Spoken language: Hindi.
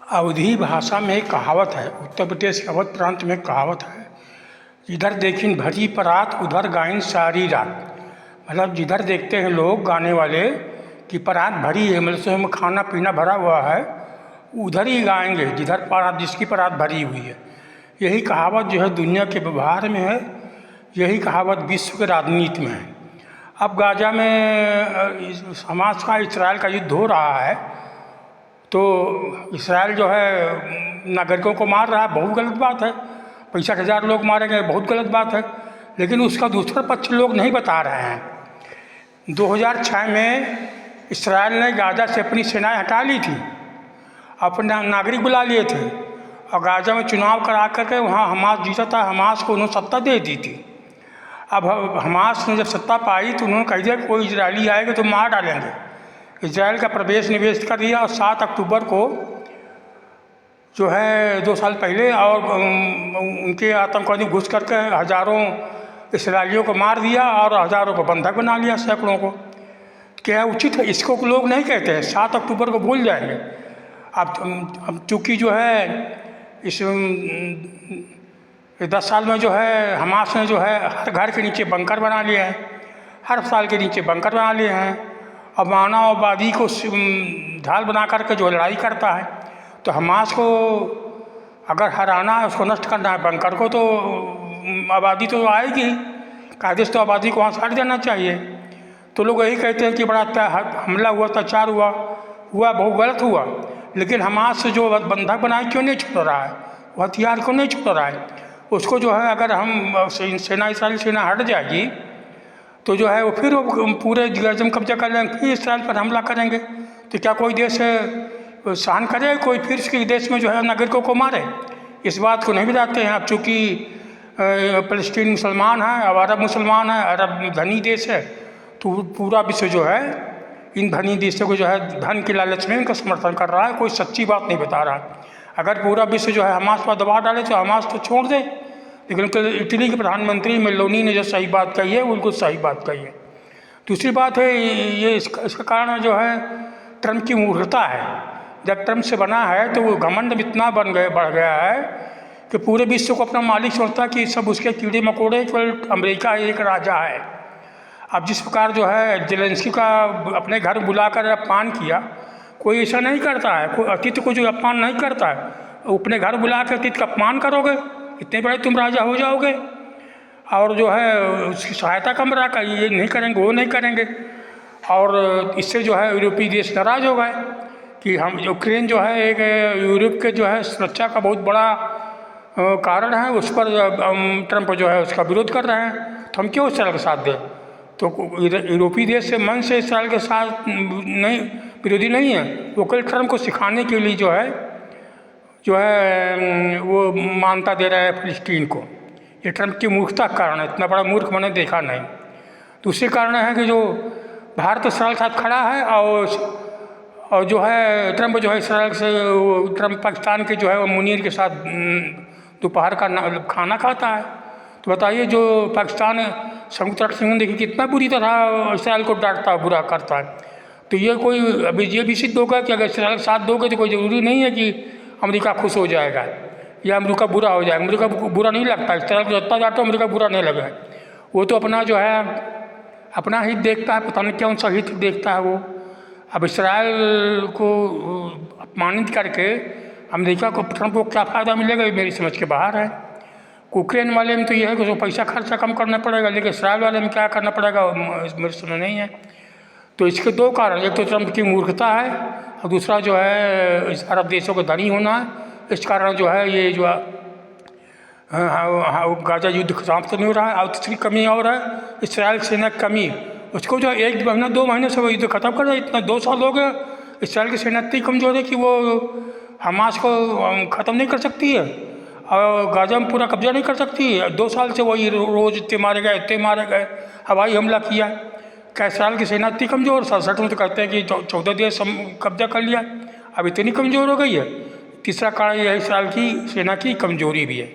अवधी भाषा में एक कहावत है। उत्तर प्रदेश के अवध प्रांत में एक कहावत है, जिधर देखिन भरी परात उधर गाइन सारी रात। मतलब जिधर देखते हैं लोग गाने वाले कि परात भरी है, मतलब उसमें खाना पीना भरा हुआ है, उधर ही गाएंगे जिधर परात, जिसकी परात भरी हुई है। यही कहावत जो है दुनिया के व्यवहार में है, यही कहावत विश्व के राजनीति में है। अब गाजा में हमास का इसराइल का युद्ध हो रहा है, तो इसराइल जो है नागरिकों को मार रहा है, बहुत गलत बात है। 65,000 लोग मारे गए, बहुत गलत बात है। लेकिन उसका दूसरा पक्ष लोग नहीं बता रहे हैं। 2006 में इसराइल ने गाजा से अपनी सेनाएं हटा ली थी, अपने नागरिक बुला लिए थे, और गाजा में चुनाव करा करके वहाँ हमास जीता था। हमास को उन्होंने सत्ता दे दी थी। अब हमास ने जब सत्ता पाई तो उन्होंने कह दिया कोई इजरायली आएगा तो मार डालेंगे। इजराइल का प्रवेश निवेश कर दिया, और 7 अक्टूबर को जो है 2 साल पहले और उनके आतंकवादी घुस करके हज़ारों इसराइलियों को मार दिया और हज़ारों को बंधक बना लिया, सैकड़ों को। क्या उचित है? इसको लोग नहीं कहते हैं, 7 अक्टूबर को भूल जाएंगे। अब चूँकि जो है इस 10 साल में जो है हमास ने जो है हर घर के नीचे बंकर बना लिए हैं, हर साल के नीचे बंकर बना लिए हैं, और मानववादी को ढाल बना करके जो लड़ाई करता है। तो हमास को अगर हराना है, उसको नष्ट करना है बंकर को, तो आबादी तो आएगी, कायदे से तो आबादी को वहाँ से हट जाना चाहिए। तो लोग यही कहते हैं कि बड़ा हमला हुआ, अत्याचार हुआ बहुत गलत हुआ। लेकिन हमास से जो बंधक बनाए क्यों नहीं छोड़ रहा है, वो हथियार क्यों नहीं छोड़ रहा है? उसको जो है अगर हम सेना इसराइली सेना हट जाएगी तो जो है वो फिर पूरे गजम कब्जा कर लेंगे, फिर इसराइल पर हमला करेंगे। तो क्या कोई देश सहन करे, कोई फिर उसके देश में जो है नागरिकों को मारे? इस बात को नहीं बताते हैं। अब चूँकि फ़लस्तीन मुसलमान है, अब अरब मुसलमान है, अरब धनी देश है, तो पूरा विश्व जो है इन धनी देशों को जो है धन के लालच में उनका समर्थन कर रहा है, कोई सच्ची बात नहीं बता रहा। अगर पूरा विश्व जो है हमास पर दबाव डाले तो हमास तो छोड़ दे। लेकिन इटली के प्रधानमंत्री मेलोनी ने जो सही बात कही है, उनको सही बात कही है। दूसरी बात है ये इसका कारण जो है ट्रंप की मूर्खता है। जब ट्रंप से बना है तो वो घमंड इतना बढ़ गया है कि पूरे विश्व को अपना मालिक समझता है कि सब उसके कीड़े मकोड़े, केवल अमेरिका एक राजा है। अब जिस प्रकार जो है जेलेंस्की का अपने घर बुलाकर अपमान किया, कोई ऐसा नहीं करता है, कोई अतिथि को जो अपमान नहीं करता है। अपने घर बुला कर अतिथि का अपमान करोगे, इतने बड़े तुम राजा हो जाओगे, और जो है उसकी सहायता कम रखा, ये नहीं करेंगे, वो नहीं करेंगे। और इससे जो है यूरोपीय देश नाराज हो गए कि हम यूक्रेन जो है एक यूरोप के जो है सुरक्षा का बहुत बड़ा कारण है, उस पर ट्रंप जो है उसका विरोध कर रहे हैं, तो हम क्यों इसराइल का साथ दें? तो यूरोपीय देश से मन से इसराइल के साथ नहीं, विरोधी नहीं है, वो कल ट्रंप को सिखाने के लिए जो है वो मान्यता दे रहा है फ़लस्तीन को। ये ट्रंप की मूर्खता का कारण है, इतना बड़ा मूर्ख मैंने देखा नहीं। दूसरे कारण है कि जो भारत इसराइल के साथ खड़ा है, और जो है ट्रंप जो है इसराइल से, ट्रंप पाकिस्तान के जो है वो मुनीर के साथ दोपहर का खाना खाता है। तो बताइए, जो पाकिस्तान संयुक्त राष्ट्र संघ देखिए कितना बुरी तरह इसराइल को डांटता है, बुरा करता है। तो ये कोई अभी ये भी सिद्ध होगा कि अगर इसराइल के साथ दोगे तो कोई ज़रूरी नहीं है कि अमेरिका खुश हो जाएगा या अमेरिका बुरा हो जाएगा। अमेरिका बुरा नहीं लगता, इसराइल को जितना डांटो अमेरिका बुरा नहीं लगा। वो तो अपना जो है अपना हित देखता है, पता नहीं कौन सा हित देखता है वो। अब इसराइल को अपमानित करके अमेरिका को, ट्रंप को क्या फ़ायदा मिलेगा, ये मेरी समझ के बाहर है। यूक्रेन वाले में तो यह है कि उसको पैसा खर्चा कम करना पड़ेगा, लेकिन इसराइल वाले में क्या करना पड़ेगा मेरे समझ नहीं है। तो इसके 2 कारण, एक तो ट्रंप की मूर्खता है, और दूसरा जो है इस अरब देशों को धनी होना है। इस कारण जो है ये जो गाजा युद्ध समाप्त नहीं हो रहा है। और तीसरी कमी और है इसराइल सेना की कमी, उसको जो 1 महीना 2 महीने से वो युद्ध खत्म कर रहा है। इतना 2 साल हो गया, इसराइल की सेना इतनी कमज़ोर है कि वो हमास को ख़त्म नहीं कर सकती है, और गाजा में पूरा कब्जा नहीं कर सकती है। 2 साल से वही रोज़ इतने मारे गए, हवाई हमला किया। क्या इसराइल की सेना इतनी कमज़ोर? 67 में तो कहते हैं कि 14 देश कब्जा कर लिया, अब इतनी कमज़ोर हो गई है। तीसरा कारण यह है इसराइल की सेना की कमज़ोरी भी है।